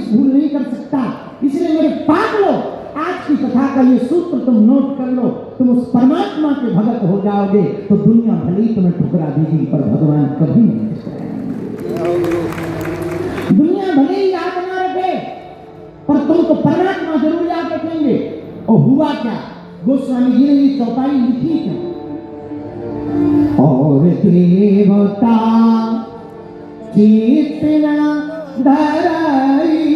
हरगिज भूल नहीं कर सकता। इसलिए मेरे पागलों, आज की कथा का ये सूत्र तुम नोट कर लो, तुम उस परमात्मा के भगत हो जाओगे तो दुनिया भले ही तुम्हें ठुकरा देगी पर भगवान कभी नहीं ठुकराएंगे। दुनिया भले ही याद ना रखे पर तुमको परमात्मा जरूर याद रखेंगे। और हुआ क्या, गोस्वामी जी ने ये चौपाई लिखी क्या, और देवता चेतना धराई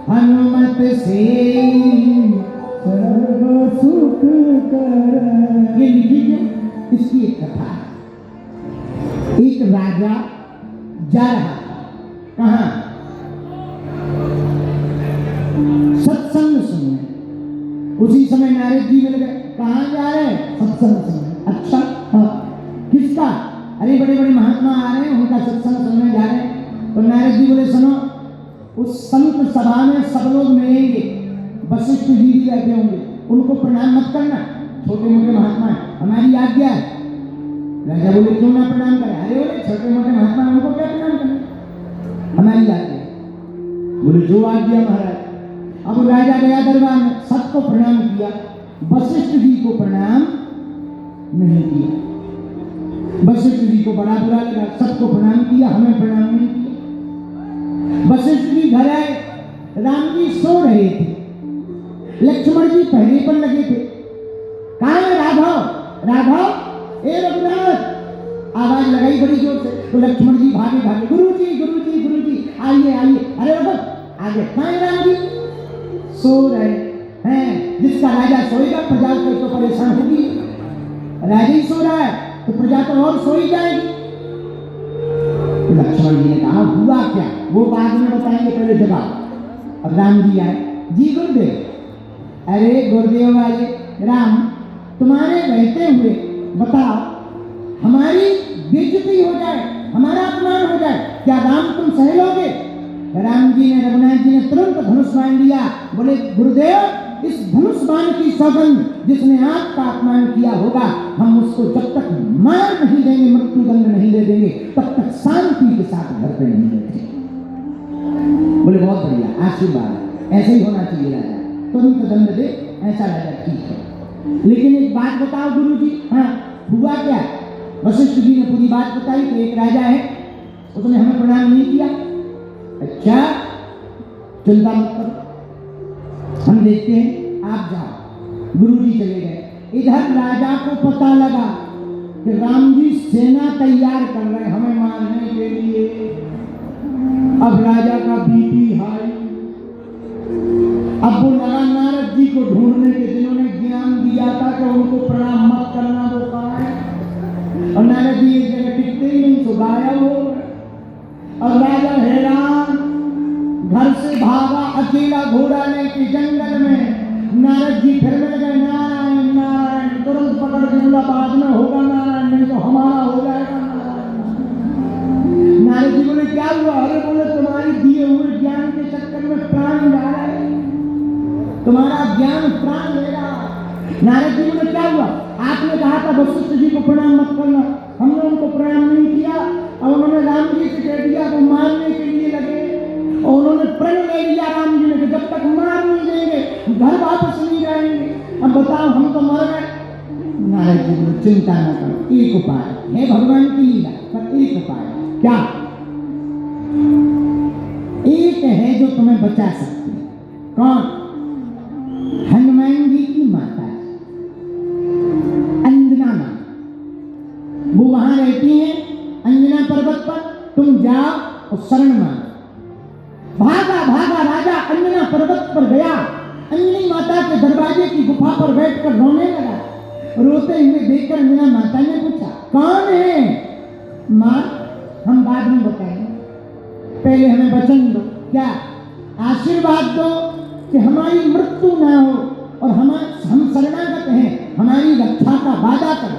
हनुमत से सर्व सुख कर। ये लीजिए, इसकी एक कथा है। एक राजा जा रहा था कहां, सत्संग सुनने। उसी समय नारद जी मिल गए। कहां जा रहे हैं, सत्संग सुनने। अच्छा, हाँ, किसका, अरे बड़े बड़े महात्मा आ रहे हैं, उनका सत्संग सुनने जा रहे हैं। तो नारद जी बोले सुनो, उस संत सभा में सब लोग मिलेंगे, वशिष्ठ जी भी बैठे होंगे, उनको प्रणाम मत करना, छोटे मोटे महात्मा है, हमारी आज्ञा है। राजा बोले क्यों ना प्रणाम करें, अरे बोले छोटे मोटे महात्मा उनको क्या प्रणाम करें, हमारी आज्ञा है। बोले जो आज्ञा महाराज। अब राजा गया दरबार में, सबको प्रणाम किया, वशिष्ठ जी को प्रणाम नहीं किया। वशिष्ठ जी को बड़ा बुरा लगा, सबको प्रणाम किया, हमें प्रणाम नहीं किया। वशिष्ठ जी घर आए, राम जी सो रहे थे, लक्ष्मण जी पहरे पर लगे थे। कहां है राघव, राघव, ए रघुनाथ, आवाज लगाई बड़ी जोर से। तो लक्ष्मण जी भागे भागे, गुरुजी गुरुजी गुरुजी आइए आइए। अरे रघुनाथ आगे, कहां है राम जी, सो रहे हैं। जिसका राजा सोएगा प्रजा तो परेशान होगी, राजा ही सो रहा है तो प्रजा तो और सो ही जाएगी। लक्ष्मण जी ने कहा हुआ क्या, वो बाद में बताएंगे, पहले जवाब। अब राम जी आए, जी गुरुदेव। अरे गुरुदेव वाले राम, तुम्हारे रहते हुए बताओ, हमारी बेइज्जती हो जाए, हमारा अपमान हो जाए, क्या राम तुम सह लोगे? राम जी ने, रघुनाथ जी ने तुरंत धनुष बाण लिया। बोले गुरुदेव, इस धनुष बाण की सौगंध, जिसने आपका अपमान किया होगा, हम उसको जब तक मार नहीं देंगे, मृत्यु दंड नहीं दे देंगे, तब तक शांति के साथ घर पे नहीं बैठे। बोले बहुत बढ़िया, आशीर्वाद, ऐसे ही होना चाहिए राजा, तुरंत दंड दे, ऐसा राजा ठीक है। लेकिन एक बात बताओ गुरुजी, हाँ हुआ क्या? वशिष्ठ जी ने पूरी बात बताई कि एक राजा है, उसने हमें प्रणाम नहीं किया। अच्छा, चिंता मत करो, हम देखते हैं, आप जाओ। गुरुजी चले गए। इधर राजा को पता लगा कि राम जी सेना तैयार कर रहे हमें मारने के लिए। अब राजा का बीपी हाई। अब वो लगा नारद जी को ढूंढने के, जिन्होंने ज्ञान दिया था कि उनको प्रणाम मत करना, वो कहा है। और नारद जी एक जगह टिकते ही नहीं, तो गायब हो गए। और राजा हैरान, घर से भागा अकेला घोड़ा लेके जंगल में। नारद जी फिर मिल गए, नारायण नारायण, तुरंत पकड़ के बोला बाद में होगा नारायण, नहीं तो हमारा हो जाएगा नारायण। नारद जी बोले क्या हुआ? अरे बोले तुम्हारी दिए हुए ज्ञान के चक्कर में प्राण जा रहे, तुम्हारा ज्ञान प्राण ले रहा। नारद जी बोले क्या हुआ? आपने कहा था वशिष्ठ जी को प्रणाम मत करना, हमने उनको प्रणाम नहीं किया, और उन्होंने राम जी से कह दिया, वो मारने के लिए लगे, और उन्होंने प्रण ले लिया राम जी ने कि जब तक मार नहीं देंगे घर वापस नहीं जाएंगे। अब बताओ, हम तो मर गए। नारद जी बोले चिंता न करो, एक उपाय है, भगवान की लीला, पर एक उपाय। क्या? एक है जो तुम्हें बचा सकती है। कौन? हनुमान जी की माता अंजना मां, वो वहां रहती हैं अंजना पर्वत पर। तुम जाओ और शरण मांगो। भागा भागा राजा अंजना पर्वत पर गया। अंजनी माता के दरवाजे की गुफा पर बैठकर रोने लगा। रोते हुए देखकर अंजना माता ने पूछा कौन है? मां, हम बाद में बताएंगे, पहले हमें वचन दो। क्या? आशीर्वाद दो कि हमारी मृत्यु ना हो और हम शरणागत हैं, हमारी रक्षा का वादा करो।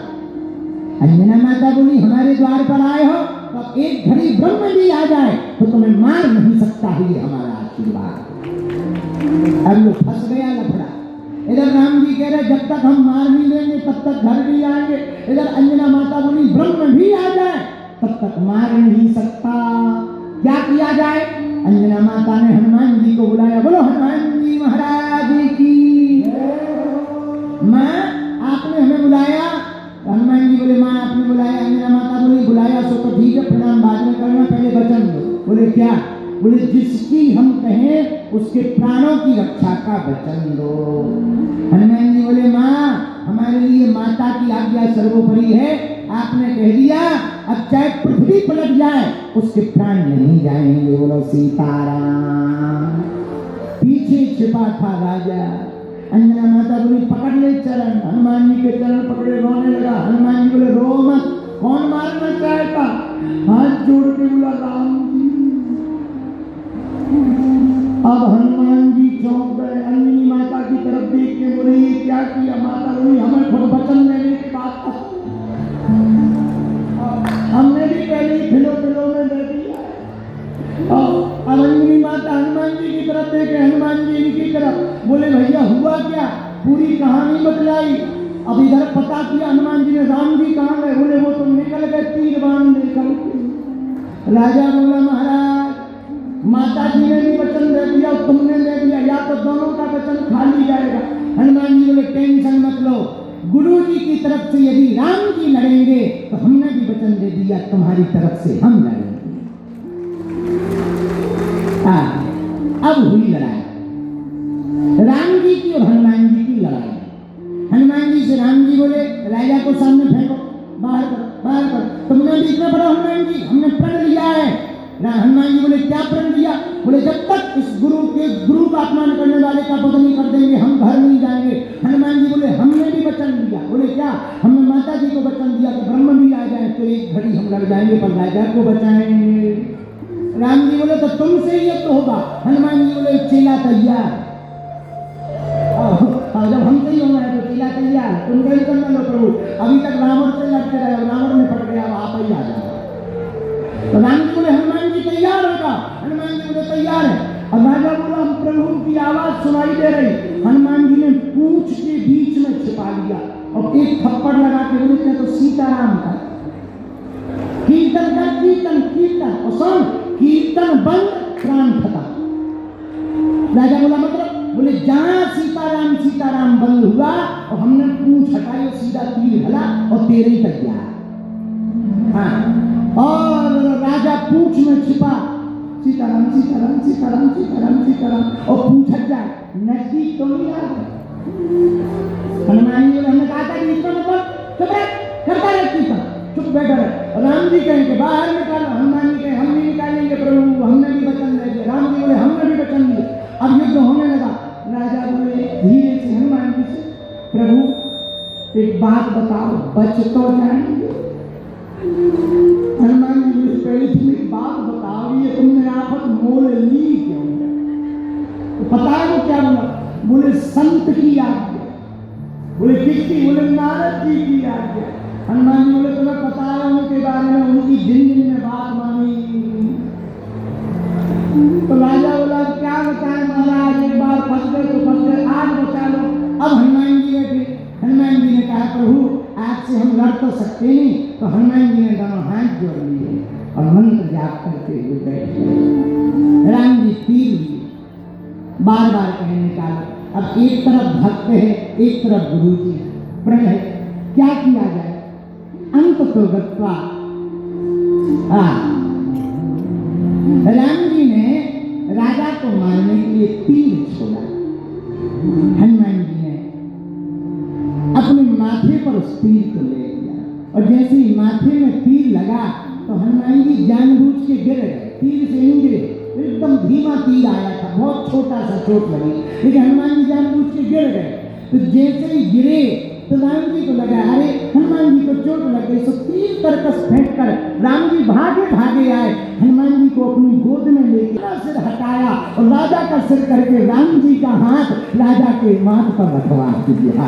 अंजना माता बोली हमारे द्वार पर आए हो तो एक घड़ी ब्रह्म भी आ जाए तो तुम्हें मार नहीं सकता है, ये हमारा आशीर्वाद। अब वो फंस गया लफड़ा। इधर राम जी कह रहे जब तक हम मार नहीं लेंगे तब तक घर भी आएंगे। इधर अंजना माता बोली ब्रह्म भी आ जाए तब तक मार नहीं सकता। क्या किया जाए? अंजना माता ने हनुमान जी को बुलाया। बोलो हनुमान जी महाराज की। माँ आपने हमें बुलाया? हनुमान जी बोले माँ आपने बुलाया। अंजना माता बोली बुलाया सो तो ठीक है, प्रणाम बाद में करना, पहले वचन दो। बोले क्या? बोले जिसकी हम कहें उसके प्राणों की रक्षा का वचन दो। हनुमान जी बोले माँ हमारे लिए माता की आज्ञा सर्वोपरि है, आपने कह दिया, अब चाहे पृथ्वी पलट जाए उसके प्राण नहीं जाएंगे। बोलो सीताराम। पीछे छिपा था राजा। अंजना माता बोली पकड़ ले चरण। हनुमान जी के चरण पकड़े, रोने लगा। हनुमान जी बोले रो मत, कौन मारना चाहता? हाथ जोड़ के बोला राम जी। अब हनुमान जी चौंक गए। अंजनी माता की तरफ देख के बोले ये क्या किया? माता बोली हमें खुद वचन देने की बात कर, हमने भी पहले ही फिलो में दे दिया। अब अंजनी माता हनुमान जी की तरफ देखे, हनुमान जी इनकी तरफ। बोले भैया हुआ क्या? पूरी कहानी बतलाई। अब इधर पता किया हनुमान जी ने, राम जी कहाँ गए? बोले वो तो निकल गए तीर बाण लेकर। राजा बोला महाराज माता जी ने भी वचन दे दिया, तुमने दे दिया, या तो दोनों का वचन खाली जाएगा। हनुमान जी बोले टेंशन मत लो, गुरु जी की तरफ से यदि राम जी लड़ेंगे तो हमने भी वचन दे दिया तुम्हारी तरफ से हम लड़ेंगे। अब हुई लड़ाई, राम जी की और हनुमान जी की लड़ाई। हनुमान जी से राम जी बोले राजा को सामने फेंको, बाहर करो, बाहर करो। तुमने भी इतना बड़ा हनुमान जी, हमने प्रण लिया है। हनुमान जी बोले क्या प्रण लिया? बोले जब तक इस गुरु का अपमान करने वाले का वध नहीं कर देंगे हम घर नहीं जाएंगे। हनुमान जी बोले हमने भी वचन दिया। बोले क्या? हमने माता जी को वचन दिया कि ब्रह्म भी आ जाए तो एक घड़ी हम लड़ जाएंगे पर राजा को बचाएंगे। राम जी बोले तो तुमसे ही तो होगा। हनुमान जी बोले चेला तैयार, जब हमसे ही होना है तो चेला तैयार, तुम गए करना लो प्रभु। अभी तक रावण से लड़ते रहे, रावण में पड़ गया, आप ही आ जाओ। तो राम जी बोले हनुमान जी तैयार होगा। हनुमान जी बोले तैयार है। और राजा बोला हम प्रभु की आवाज सुनाई दे रही। हनुमान जी ने पूंछ के बीच में छिपा लिया और एक थप्पड़ लगा के बोले तो सीताराम का कीर्तन कर, कीर्तन कीर्तन और सुन, कीर्तन बंद प्राण खत्म। राजा बोला मतलब? बोले जहां सीताराम सीताराम बंद हुआ और हमने पूंछ हटाई और सीधा तीर हला और तेरे ही तैयार। हाँ, और राजा पूंछ में छिपा सीताराम सीताराम सीताराम सीताराम सीताराम और पूंछ हट जाए, नजदीक तो नहीं आ गए। हनुमान जी ने हमने कहा था कि इसका मतलब चुप रह, करता रहे कीर्तन, चुप बैठा रहे। राम जी कहेंगे बाहर निकालो, हनुमान जी कहे हम नहीं निकालेंगे प्रभु, हमने भी वचन दे दिया। राम जी बोले हमने भी वचन दिया। अब युद्ध होने लगा। राजा बोले धीरे से हनुमान जी से प्रभु एक बात बताओ, बच तो जाएंगे? हनुमान जी बोले पहले तुम एक बात बताओ, ये तुमने आफत मोल ली क्यों? तो पता है वो क्या बोला? बोले संत की आज्ञा। बोले किसकी? बोले नारद जी की आज्ञा। हनुमान जी बोले तुम्हें पता है उनके बारे में, उनकी जिंदगी में बात मानी। तो राजा बोला क्या बताएं महाराज, एक बार फंस गए तो फंस गए, आज बचा लो। अब हनुमान जी बैठे। हनुमान जी ने कहा प्रभु आज से हम लड़ तो सकते नहीं। तो हनुमान जी ने दोनों हाथ जोड़ लिए और मंत्र जाप करके हुए बैठे। राम जी तीर लिए, बार बार कहे निकालो। अब एक तरफ भक्त है, एक तरफ गुरु जी प्रण है, क्या किया जाए? अंत तो गत्वा राम जी ने राजा को मारने के लिए तीर छोड़ा। हनुमान जी ने अपने माथे पर उस तीर को ले लिया और जैसे ही माथे में तीर लगा तो हनुमान जी जानबूझ के गिर गए। तीर से नहीं गिरे, एकदम धीमा तीर आया था, बहुत छोटा सा चोट लगी, लेकिन हनुमान जी जानबूझ के गिर गए। तो जैसे ही गिरे तो राम जी को लगा अरे हनुमान जी को चोट लग गई। तो तीर तरकस फेंक कर राम जी भागे भागे आए, हनुमान जी को अपनी गोद में लेकर सिर हटाया और राजा का सिर करके राम जी का हाथ राजा के माथ पर रखवा दिया।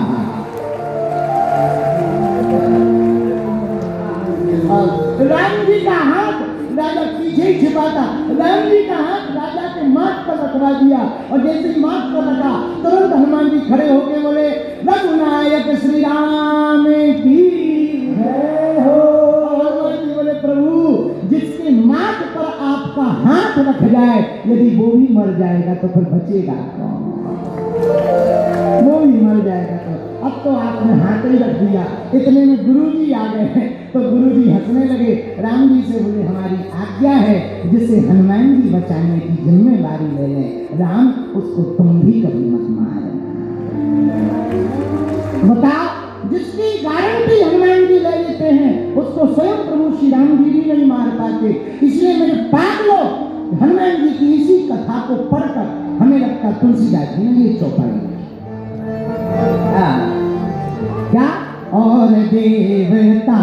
राम जी का हाथ राजा पीछे ही छिपाता, राम जी का हाथ राजा के माथ पर रखवा दिया और जैसे ही माथ पर रखा तुरंत हनुमान जी खड़े होके बोले रघुनायक श्री राम की जय हो। हनुमान जी बोले प्रभु जिसके माथ पर आपका हाथ हाथ रख जाए, यदि वो भी मर जाएगा तो फिर बचेगा कौन? वो भी मर जाएगा तो अब तो आपने हाथ ही रख दिया। इतने में गुरुजी आ गए तो गुरुजी हंसने लगे। राम जी से बोले हमारी आज्ञा है, जिसे हनुमान जी बचाने की जिम्मेदारी ले लें राम, उसको तुम भी कभी मत मारो। बताओ, जिसकी गारंटी हनुमान जी ले लेते हैं उसको स्वयं प्रभु श्री राम जी भी नहीं मार पाते। इसलिए मेरे पागलों, हनुमान जी की इसी कथा को पढ़कर हमें लगता तुलसीदास जी ने ये चौपाई क्या, और देवता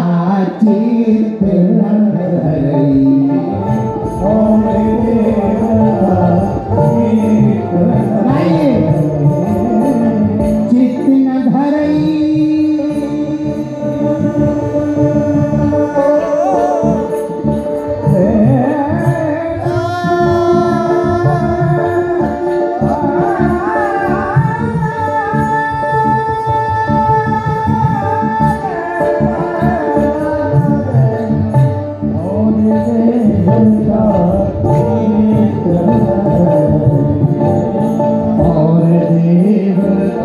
चित्त न धरई, और चित्त न धरई, और देवता